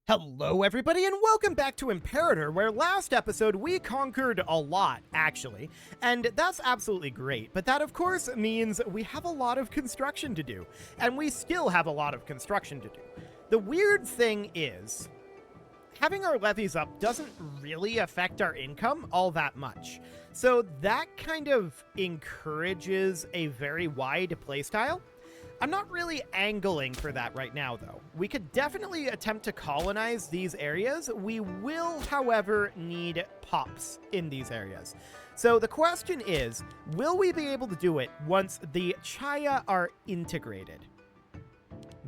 Hello everybody and welcome back to Imperator, where last episode we conquered a lot, actually, and that's absolutely great, but that of course means we have a lot of construction to do, and we still have a lot of construction to do. The weird thing is, having our levies up doesn't really affect our income all that much, so that kind of encourages a very wide playstyle. I'm not really angling for that right now, though. We could definitely attempt to colonize these areas. We will, however, need pops in these areas. So the question is, will we be able to do it once the Chaya are integrated?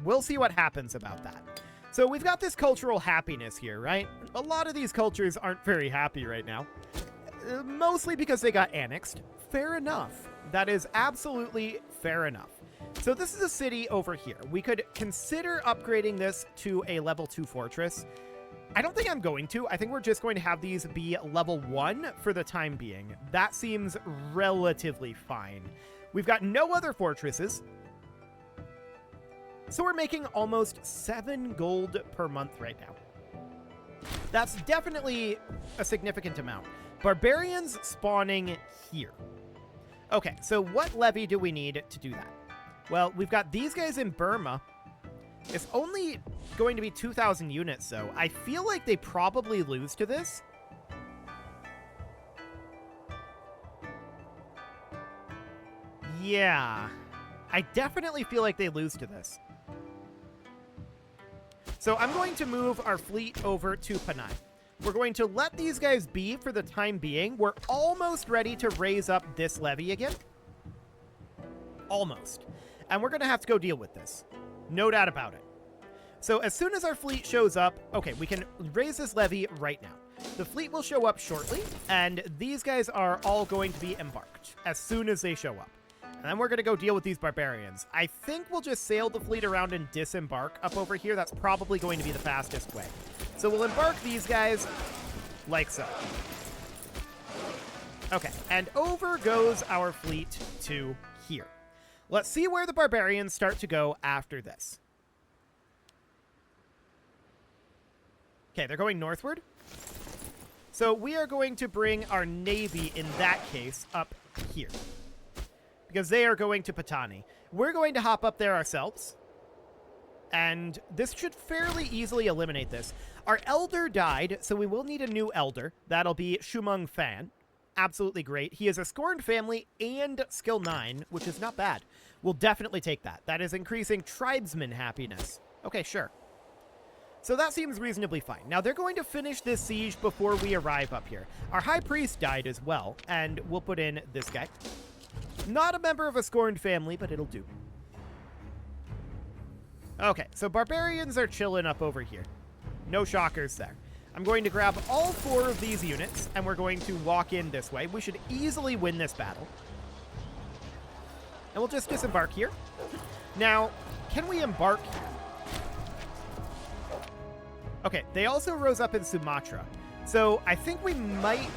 We'll see what happens about that. So we've got this cultural happiness here, right? A lot of these cultures aren't very happy right now. Mostly because they got annexed. Fair enough. That is absolutely fair enough. So this is a city over here. We could consider upgrading this to a level 2 fortress. I don't think I'm going to. I think we're just going to have these be level 1 for the time being. That seems relatively fine. We've got no other fortresses. So we're making almost 7 gold per month right now. That's definitely a significant amount. Barbarians spawning here. Okay, so what levy do we need to do that? Well, we've got these guys in Burma. It's only going to be 2,000 units, though. I feel like they probably lose to this. Yeah, I definitely feel like they lose to this. So I'm going to move our fleet over to Panay. We're going to let these guys be for the time being. We're almost ready to raise up this levy again. Almost. And we're going to have to go deal with this. No doubt about it. So as soon as our fleet shows up, okay, we can raise this levy right now. The fleet will show up shortly, and these guys are all going to be embarked as soon as they show up. And then we're going to go deal with these barbarians. I think we'll just sail the fleet around and disembark up over here. That's probably going to be the fastest way. So we'll embark these guys like so. Okay, and over goes our fleet to here. Let's see where the barbarians start to go after this. Okay, they're going northward. So we are going to bring our navy, in that case, up here. Because they are going to Patani. We're going to hop up there ourselves. And this should fairly easily eliminate this. Our elder died, so we will need a new elder. That'll be Shumeng Fan. Absolutely great. He is a scorned family and skill 9, which is not bad. We'll definitely take that. That is increasing tribesman happiness. Okay, sure. So that seems reasonably fine. Now, they're going to finish this siege before we arrive up here. Our high priest died as well, and we'll put in this guy. Not a member of a scorned family, but it'll do. Okay, so barbarians are chilling up over here. No shockers there. I'm going to grab all 4 of these units, and we're going to walk in this way. We should easily win this battle. And we'll just disembark here. Now, can we embark here? Okay, they also rose up in Sumatra. So I think we might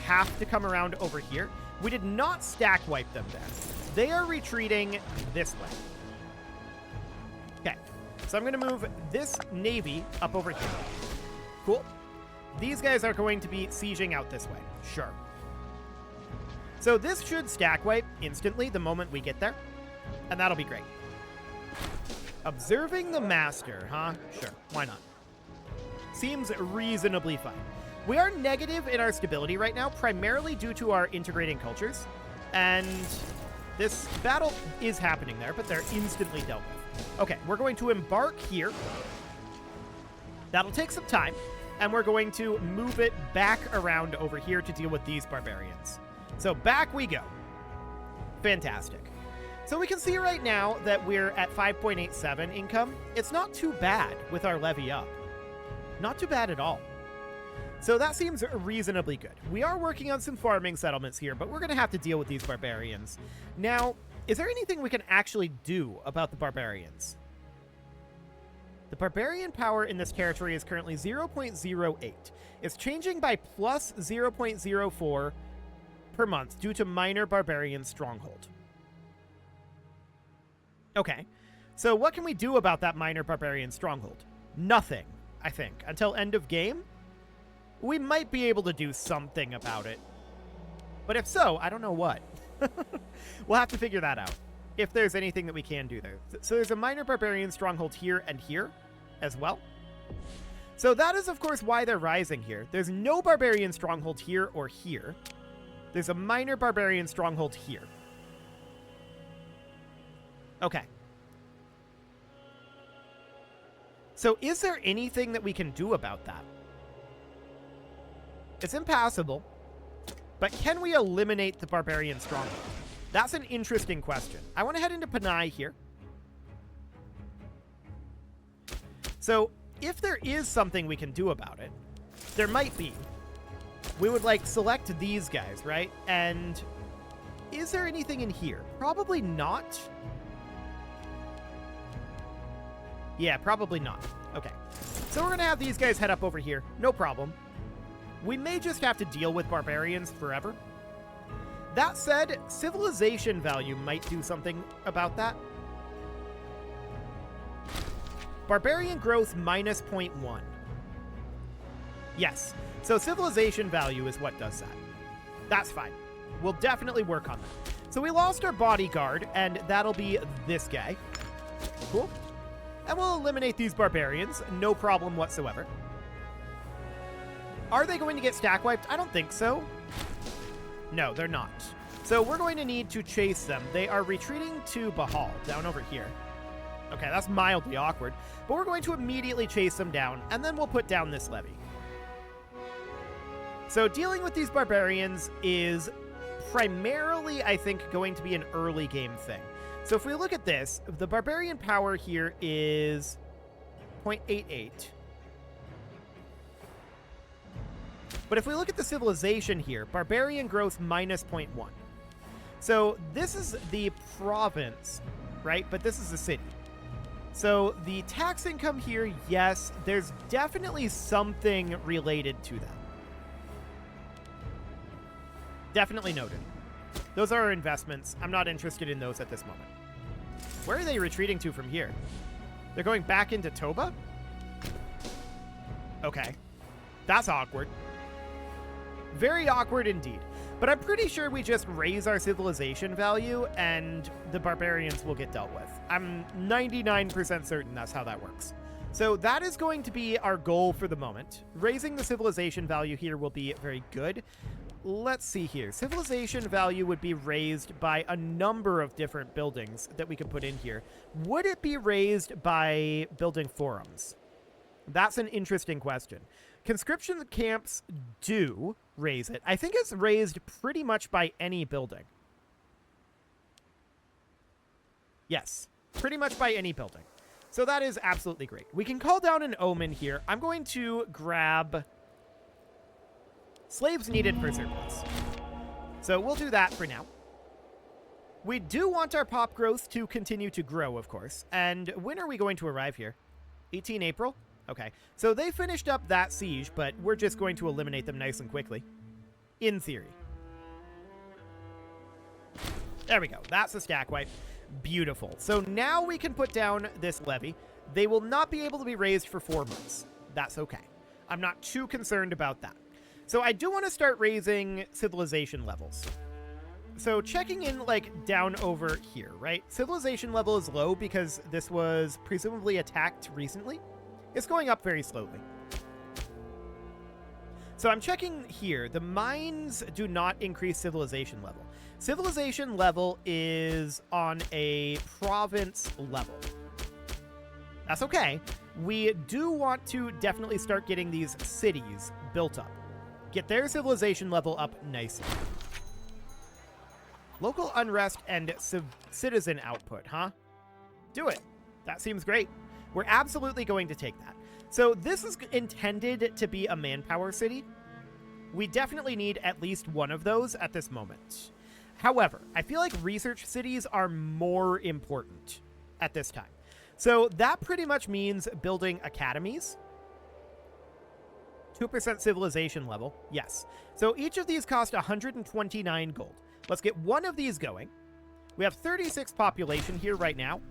have to come around over here. We did not stack wipe them there. They are retreating this way. Okay, so I'm going to move this navy up over here. Cool. These guys are going to be sieging out this way. Sure. So this should stack wipe instantly the moment we get there. And that'll be great. Observing the master, huh? Sure. Why not? Seems reasonably fine. We are negative in our stability right now, primarily due to our integrating cultures. And this battle is happening there, but they're instantly dealt with. Okay, we're going to embark here. That'll take some time. And we're going to move it back around over here to deal with these barbarians. So back we go. Fantastic. So we can see right now that we're at 5.87 income. It's not too bad with our levy up. Not too bad at all. So that seems reasonably good. We are working on some farming settlements here, but we're going to have to deal with these barbarians. Now, is there anything we can actually do about the barbarians? The barbarian power in this territory is currently 0.08. It's changing by plus 0.04 per month due to minor barbarian stronghold. Okay, so what can we do about that minor barbarian stronghold? Nothing. I think. Until end of game, we might be able to do something about it. But if so, I don't know what. We'll have to figure that out, if there's anything that we can do there. So there's a minor barbarian stronghold here and here as well. So that is, of course, why they're rising here. There's no barbarian stronghold here or here. There's a minor barbarian stronghold here. Okay. So is there anything that we can do about that? It's impassable, but can we eliminate the barbarian stronghold? That's an interesting question. I want to head into Panay here. So if there is something we can do about it, there might be. We would like select these guys, right? And is there anything in here? Probably not. Yeah, probably not. Okay. So we're going to have these guys head up over here. No problem. We may just have to deal with barbarians forever. That said, civilization value might do something about that. Barbarian growth minus 0.1. Yes. So civilization value is what does that. That's fine. We'll definitely work on that. So we lost our bodyguard, and that'll be this guy. Cool. And we'll eliminate these barbarians. No problem whatsoever. Are they going to get stack wiped? I don't think so. No, they're not. So we're going to need to chase them. They are retreating to Bahal, down over here. Okay, that's mildly awkward. But we're going to immediately chase them down, and then we'll put down this levy. So dealing with these barbarians is primarily, I think, going to be an early game thing. So if we look at this, the barbarian power here is 0.88. But if we look at the civilization here, barbarian growth minus 0.1. So this is the province, right? But this is the city. So the tax income here, yes, there's definitely something related to that. Definitely noted. Those are our investments. I'm not interested in those at this moment. Where are they retreating to from here? They're going back into Toba? Okay. That's awkward. Very awkward indeed. But I'm pretty sure we just raise our civilization value and the barbarians will get dealt with. I'm 99% certain that's how that works. So that is going to be our goal for the moment. Raising the civilization value here will be very good. Let's see here. Civilization value would be raised by a number of different buildings that we could put in here. Would it be raised by building forums? That's an interesting question. Conscription camps do raise it. I think it's raised pretty much by any building. Yes, pretty much by any building. So that is absolutely great. We can call down an omen here. I'm going to grab slaves needed for surplus. So we'll do that for now. We do want our pop growth to continue to grow, of course. And when are we going to arrive here? 18 April? Okay, so they finished up that siege, but we're just going to eliminate them nice and quickly. In theory. There we go. That's a stack wipe. Beautiful. So now we can put down this levy. They will not be able to be raised for 4 months. That's okay. I'm not too concerned about that. So I do want to start raising civilization levels. So checking in, like, down over here, right? Civilization level is low because this was presumably attacked recently. It's going up very slowly. So I'm checking here. The mines do not increase civilization level. Civilization level is on a province level. That's okay. We do want to definitely start getting these cities built up. Get their civilization level up nicely. Local unrest and citizen output, huh? Do it. That seems great. We're absolutely going to take that. So this is intended to be a manpower city. We definitely need at least one of those at this moment. However, I feel like research cities are more important at this time. So that pretty much means building academies. 2% civilization level, yes. So each of these cost 129 gold. Let's get one of these going. We have 36 population here right now.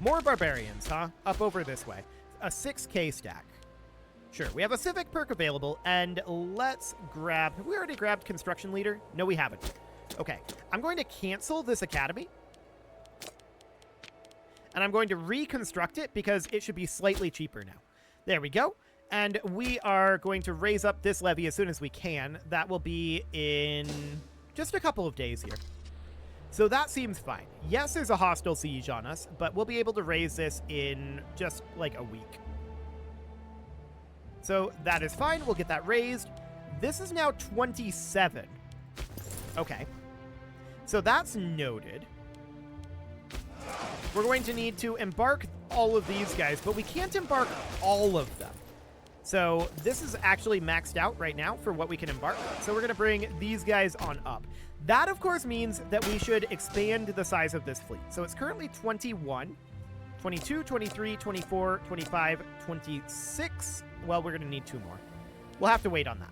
More barbarians, huh? Up over this way. A 6K stack. Sure, we have a civic perk available, and let's grab... Have we already grabbed construction leader? No, we haven't. Okay, I'm going to cancel this academy. And I'm going to reconstruct it because it should be slightly cheaper now. There we go. And we are going to raise up this levy as soon as we can. That will be in just a couple of days here. So that seems fine. Yes, there's a hostile siege on us, but we'll be able to raise this in just like a week. So that is fine. We'll get that raised. This is now 27. Okay. So that's noted. We're going to need to embark all of these guys, but we can't embark all of them. So this is actually maxed out right now for what we can embark. So we're going to bring these guys on up. That, of course, means that we should expand the size of this fleet. So it's currently 21, 22, 23, 24, 25, 26. Well, we're going to need 2 more. We'll have to wait on that.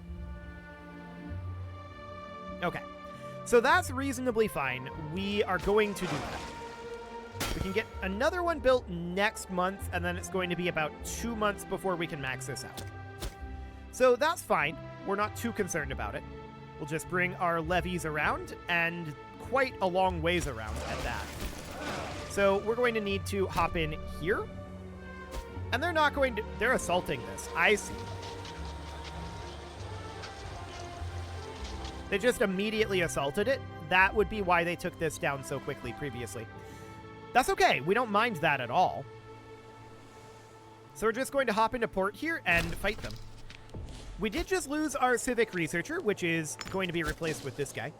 Okay. So that's reasonably fine. We are going to do that. We can get another one built next month, and then it's going to be about 2 months before we can max this out. So that's fine. We're not too concerned about it. We'll just bring our levies around, and quite a long ways around at that. So we're going to need to hop in here. And they're not going to... They're assaulting this. I see. They just immediately assaulted it. That would be why they took this down so quickly previously. That's okay. We don't mind that at all. So we're just going to hop into port here and fight them. We did just lose our civic researcher, which is going to be replaced with this guy.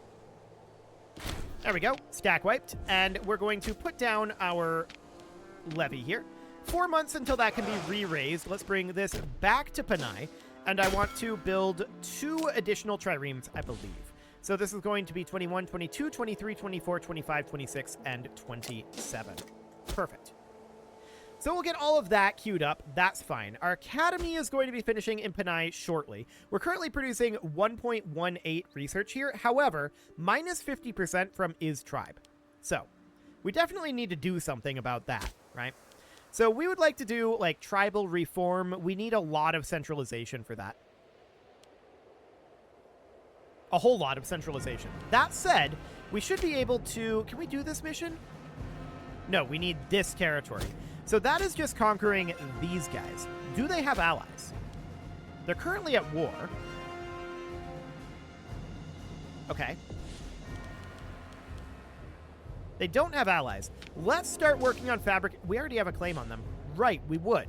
There we go. Stack wiped. And we're going to put down our levy here. 4 months until that can be re-raised. Let's bring this back to Panay. And I want to build 2 additional triremes, I believe. So this is going to be 21, 22, 23, 24, 25, 26, and 27. Perfect. So we'll get all of that queued up. That's fine. Our academy is going to be finishing in Panay shortly. We're currently producing 1.18 research here. However, minus 50% from is tribe. So we definitely need to do something about that, right? So we would like to do like tribal reform. We need a lot of centralization for that. A whole lot of centralization. That said, we should be able to... Can we do this mission? No, we need this territory. So that is just conquering these guys. Do they have allies? They're currently at war. Okay. They don't have allies. Let's start working on fabric. We already have a claim on them. Right, we would.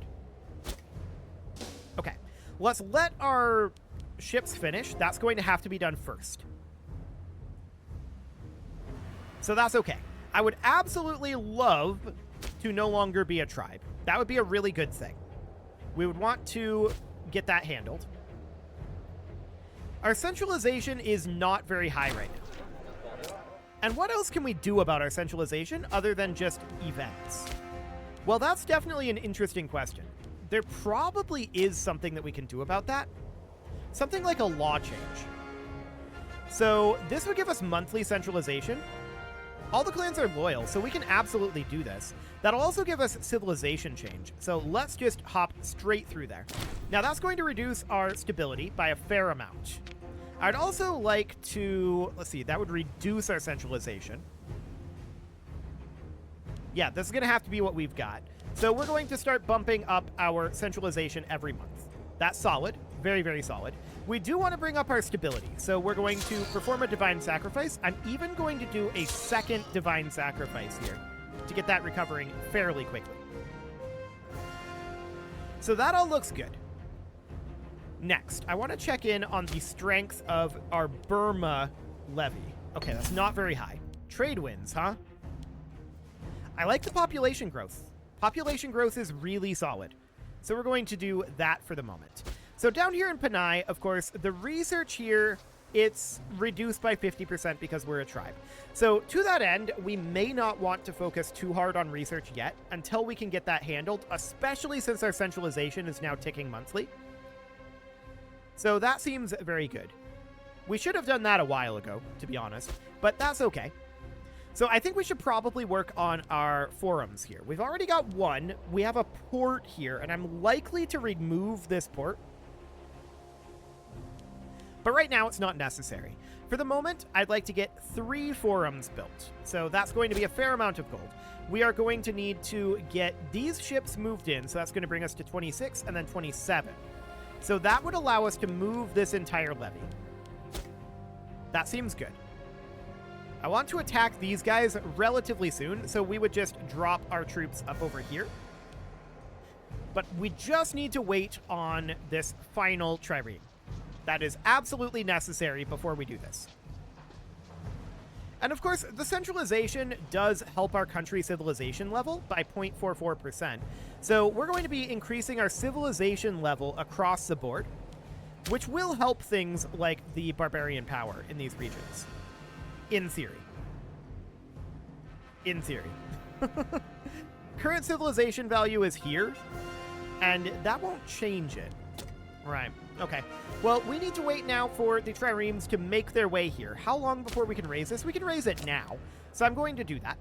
Okay. Let's let our ships finish. That's going to have to be done first. So that's okay. I would absolutely love to no longer be a tribe. That would be a really good thing. We would want to get that handled. Our centralization is not very high right now. And what else can we do about our centralization other than just events? Well, that's definitely an interesting question. There probably is something that we can do about that. Something like a law change. So this would give us monthly centralization. All the clans are loyal, so we can absolutely do this. That'll also give us civilization change. So let's just hop straight through there. Now that's going to reduce our stability by a fair amount. I'd also like to, let's see, that would reduce our centralization. Yeah, this is going to have to be what we've got. So we're going to start bumping up our centralization every month. That's solid. Very, very solid. We do want to bring up our stability. So we're going to perform a divine sacrifice. I'm even going to do a second divine sacrifice here to get that recovering fairly quickly. So that all looks good. Next, I want to check in on the strength of our Burma levy. Okay, that's not very high. Trade wins, huh? I like the population growth. Population growth is really solid. So we're going to do that for the moment. So down here in Panay, of course, the research here, it's reduced by 50% because we're a tribe. So to that end, we may not want to focus too hard on research yet until we can get that handled, especially since our centralization is now ticking monthly. So that seems very good. We should have done that a while ago, to be honest, but that's okay. So I think we should probably work on our forums here. We've already got one. We have a port here, and I'm likely to remove this port But right now, it's not necessary. For the moment, I'd like to get 3 forums built. So that's going to be a fair amount of gold. We are going to need to get these ships moved in. So that's going to bring us to 26 and then 27. So that would allow us to move this entire levy. That seems good. I want to attack these guys relatively soon, so we would just drop our troops up over here. But we just need to wait on this final trireme. That is absolutely necessary before we do this. And of course, the centralization does help our country civilization level by 0.44%. So we're going to be increasing our civilization level across the board, which will help things like the barbarian power in these regions. In theory. In theory. Current civilization value is here, and that won't change it. Right. Okay. Well, we need to wait now for the triremes to make their way here. How long before we can raise this? We can raise it now. So I'm going to do that.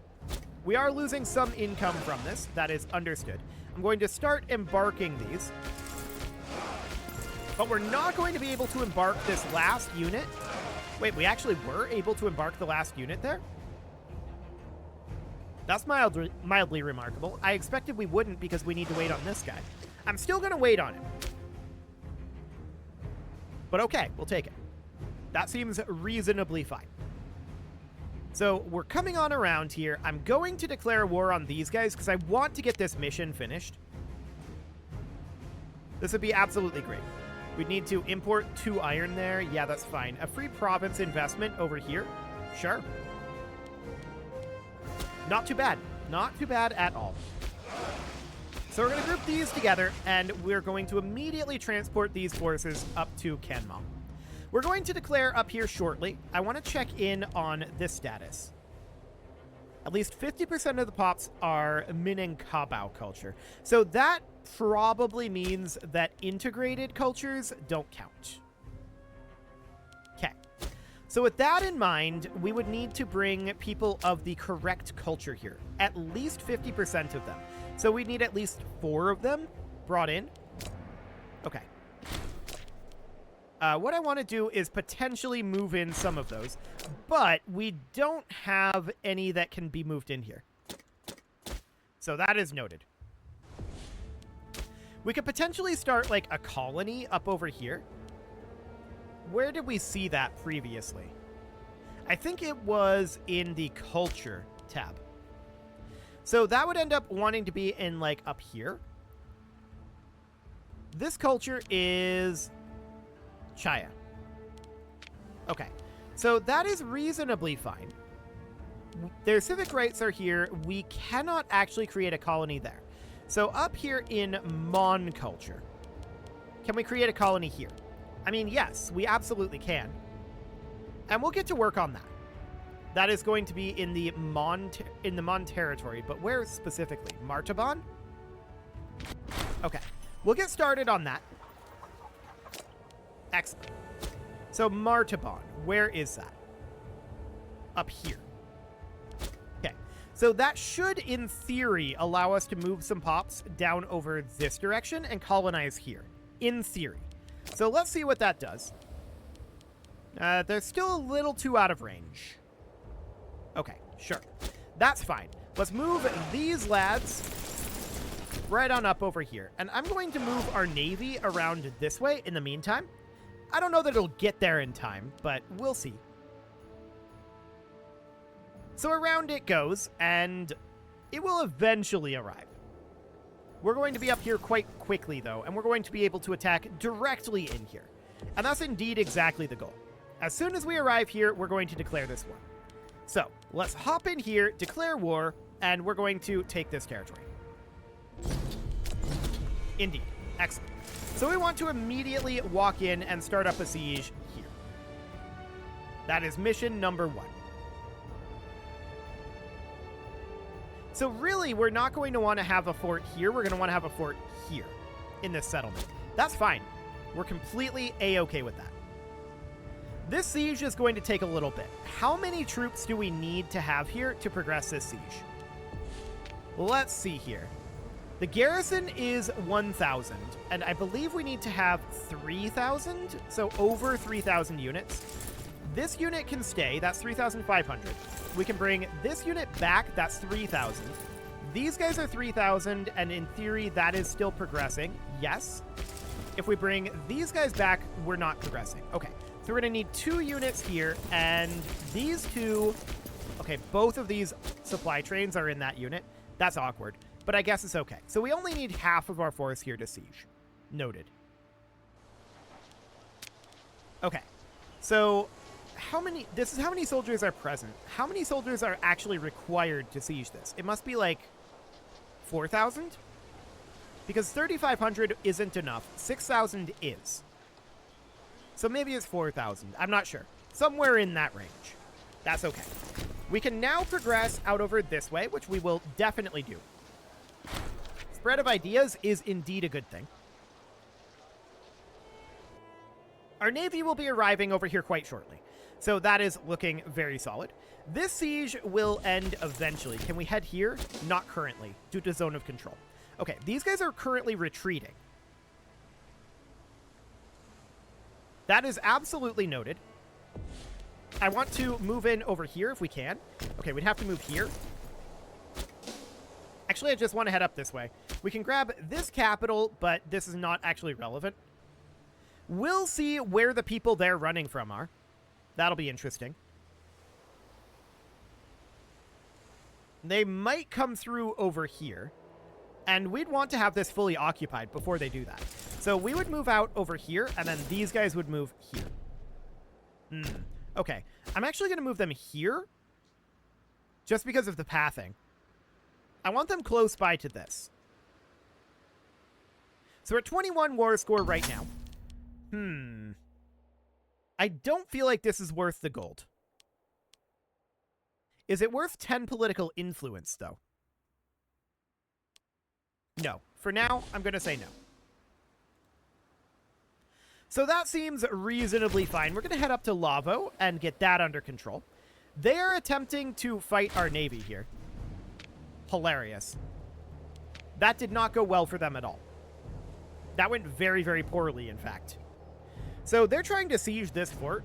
We are losing some income from this. That is understood. I'm going to start embarking these. But we're not going to be able to embark this last unit. Wait, we actually were able to embark the last unit there? That's mildly remarkable. I expected we wouldn't because we need to wait on this guy. I'm still going to wait on him. But okay, we'll take it. That seems reasonably fine. So we're coming on around here. I'm going to declare war on these guys because I want to get this mission finished. This would be absolutely great. We'd need to import 2 iron there. Yeah, that's fine. A free province investment over here. Sure. Not too bad. Not too bad at all. So we're going to group these together, and we're going to immediately transport these forces up to Kenma. We're going to declare up here shortly. I want to check in on this status. At least 50% of the pops are Minangkabau culture. So that probably means that integrated cultures don't count. Okay. So with that in mind, we would need to bring people of the correct culture here. At least 50% of them. So we need at least 4 of them brought in. Okay. What I want to do is potentially move in some of those, but we don't have any that can be moved in here. So that is noted. We could potentially start like a colony up over here. Where did we see that previously? I think it was in the culture tab. So that would end up wanting to be in like up here. This culture is Chaya. Okay. So that is reasonably fine. Their civic rights are here. We cannot actually create a colony there. So up here in Mon culture, can we create a colony here? I mean, yes, we absolutely can. And we'll get to work on that. That is going to be in the Mon territory, but where specifically? Martaban? Okay. We'll get started on that. Excellent. So Martaban, where is that? Up here. Okay. So that should, in theory, allow us to move some pops down over this direction and colonize here. In theory. So let's see what that does. They're still a little too out of range. Okay, sure. That's fine. Let's move these lads right on up over here. And I'm going to move our navy around this way in the meantime. I don't know that it'll get there in time, but we'll see. So around it goes, and it will eventually arrive. We're going to be up here quite quickly, though, and we're going to be able to attack directly in here. And that's indeed exactly the goal. As soon as we arrive here, we're going to declare this war. So, let's hop in here, declare war, and we're going to take this territory. Indeed. Excellent. So we want to immediately walk in and start up a siege here. That is mission number 1. So really, we're not going to want to have a fort here. We're going to want to have a fort here in this settlement. That's fine. We're completely A-okay with that. This siege is going to take a little bit. How many troops do we need to have here to progress this siege? Let's see here. The garrison is 1,000, and I believe we need to have 3,000, so over 3,000 units. This unit can stay, that's 3,500. We can bring this unit back, that's 3,000. These guys are 3,000, and in theory, that is still progressing, yes. If we bring these guys back, we're not progressing. Okay, so we're gonna need 2 units here, and these 2, okay, both of these supply trains are in that unit. That's awkward. But I guess it's okay. So we only need half of our force here to siege. Noted. Okay. So this is how many soldiers are present. How many soldiers are actually required to siege this? It must be like 4,000? Because 3,500 isn't enough. 6,000 is. So maybe it's 4,000. I'm not sure. Somewhere in that range. That's okay. We can now progress out over this way, which we will definitely do. Spread of ideas is indeed a good thing. Our navy will be arriving over here quite shortly, so that is looking very solid. This siege will end eventually. Can we head here? Not currently, due to zone of control. Okay, these guys are currently retreating. That is absolutely noted. I want to move in over here if we can. Okay, we'd have to move here. Actually, I just want to head up this way. We can grab this capital, but this is not actually relevant. We'll see where the people they're running from are. That'll be interesting. They might come through over here, and we'd want to have this fully occupied before they do that. So we would move out over here, and then these guys would move here. Okay. I'm actually going to move them here, just because of the pathing. I want them close by to this. So we're at 21 war score right now. I don't feel like this is worth the gold. Is it worth 10 political influence, though? No. For now, I'm going to say no. So that seems reasonably fine. We're going to head up to Lavo and get that under control. They are attempting to fight our navy here. Hilarious. That did not go well for them at all. That went very, very poorly, in fact. So they're trying to siege this fort.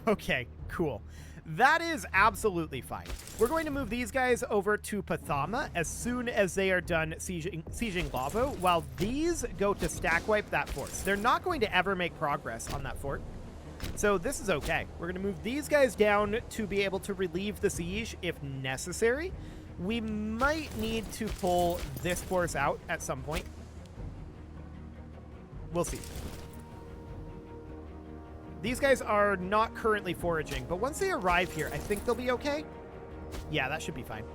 Okay, cool. That is absolutely fine. We're going to move these guys over to Pathama as soon as they are done sieging Lavo, while these go to stack wipe that force. They're not going to ever make progress on that fort. So this is okay. We're going to move these guys down to be able to relieve the siege if necessary. We might need to pull this force out at some point. We'll see. These guys are not currently foraging, but once they arrive here, I think they'll be okay. Yeah, that should be fine.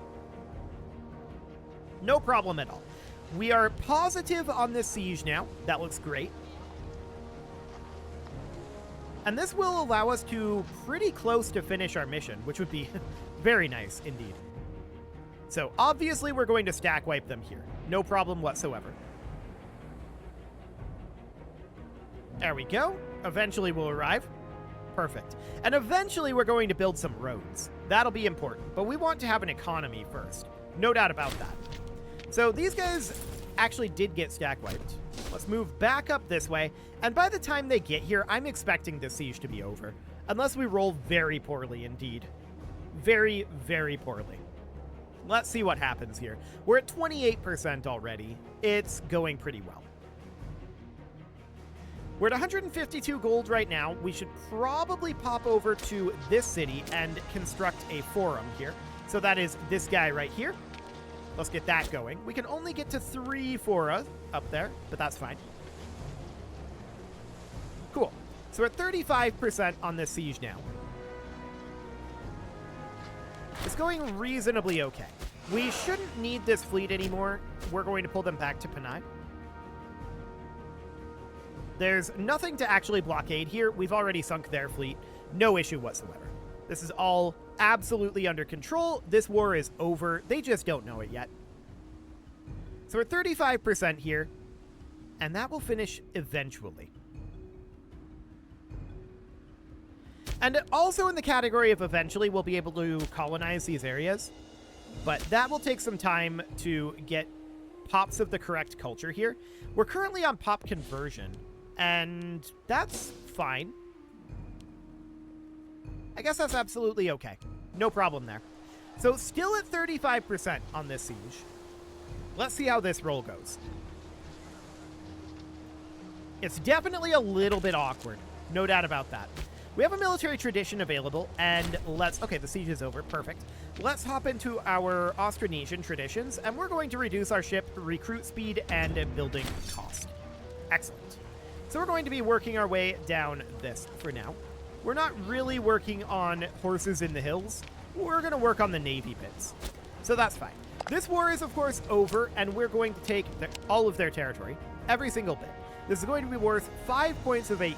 No problem at all. We are positive on this siege now. That looks great. And this will allow us to pretty close to finish our mission, which would be very nice indeed. So obviously we're going to stack wipe them here. No problem whatsoever. There we go. Eventually we'll arrive. Perfect. And eventually we're going to build some roads. That'll be important, but we want to have an economy first. No doubt about that. So these guys actually did get stack wiped. Let's move back up this way, and by the time they get here, I'm expecting this siege to be over. Unless we roll very poorly indeed. Very, very poorly. Let's see what happens here. We're at 28% already. It's going pretty well. We're at 152 gold right now. We should probably pop over to this city and construct a forum here. So that is this guy right here. Let's get that going. We can only get to 3 fora up there, but that's fine. Cool. So we're at 35% on this siege now. It's going reasonably okay. We shouldn't need this fleet anymore. We're going to pull them back to Panay. There's nothing to actually blockade here. We've already sunk their fleet. No issue whatsoever. This is all absolutely under control. This war is over. They just don't know it yet. So we're 35% here, and that will finish eventually. And also in the category of eventually, we'll be able to colonize these areas, but that will take some time to get pops of the correct culture here. We're currently on pop conversion, and that's fine. I guess that's absolutely okay. No problem there. So still at 35% on this siege. Let's see how this roll goes. It's definitely a little bit awkward. No doubt about that. We have a military tradition available, and okay, the siege is over. Perfect. Let's hop into our Austronesian traditions, and we're going to reduce our ship recruit speed and building cost. Excellent. So we're going to be working our way down this for now. We're not really working on horses in the hills. We're going to work on the navy bits. So that's fine. This war is, of course, over, and we're going to take all of their territory, every single bit. This is going to be worth 5 points of AE,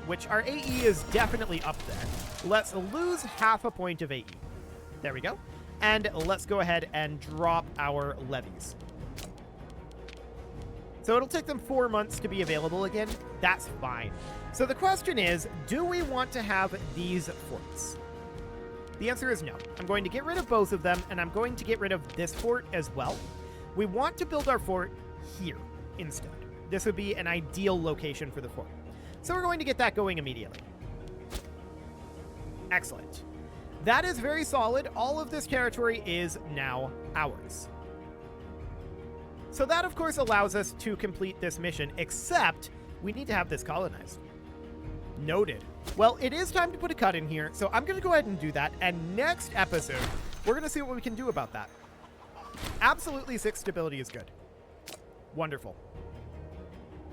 which our AE is definitely up there. Let's lose half a point of AE. There we go. And let's go ahead and drop our levies. So it'll take them 4 months to be available again. That's fine. So the question is, do we want to have these forts? The answer is no. I'm going to get rid of both of them, and I'm going to get rid of this fort as well. We want to build our fort here instead. This would be an ideal location for the fort. So we're going to get that going immediately. Excellent. That is very solid. All of this territory is now ours. So that, of course, allows us to complete this mission, except we need to have this colonized. Noted. Well, it is time to put a cut in here, so I'm going to go ahead and do that, and next episode, we're going to see what we can do about that. Absolutely 6 stability is good. Wonderful.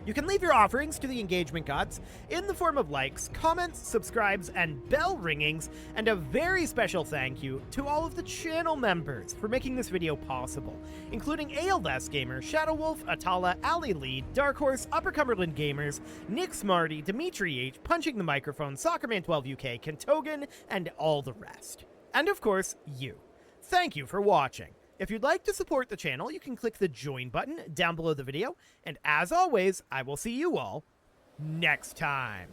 You can leave your offerings to the engagement gods in the form of likes, comments, subscribes, and bell ringings, and a very special thank you to all of the channel members for making this video possible, including ALS Gamer, Shadow Wolf, Atala, Ali Lee, Dark Horse, Upper Cumberland Gamers, Nick Smarty, Dimitri H, Punching the Microphone, Soccerman12 UK, Kentogan, and all the rest. And of course, you. Thank you for watching. If you'd like to support the channel, you can click the join button down below the video, and as always, I will see you all next time.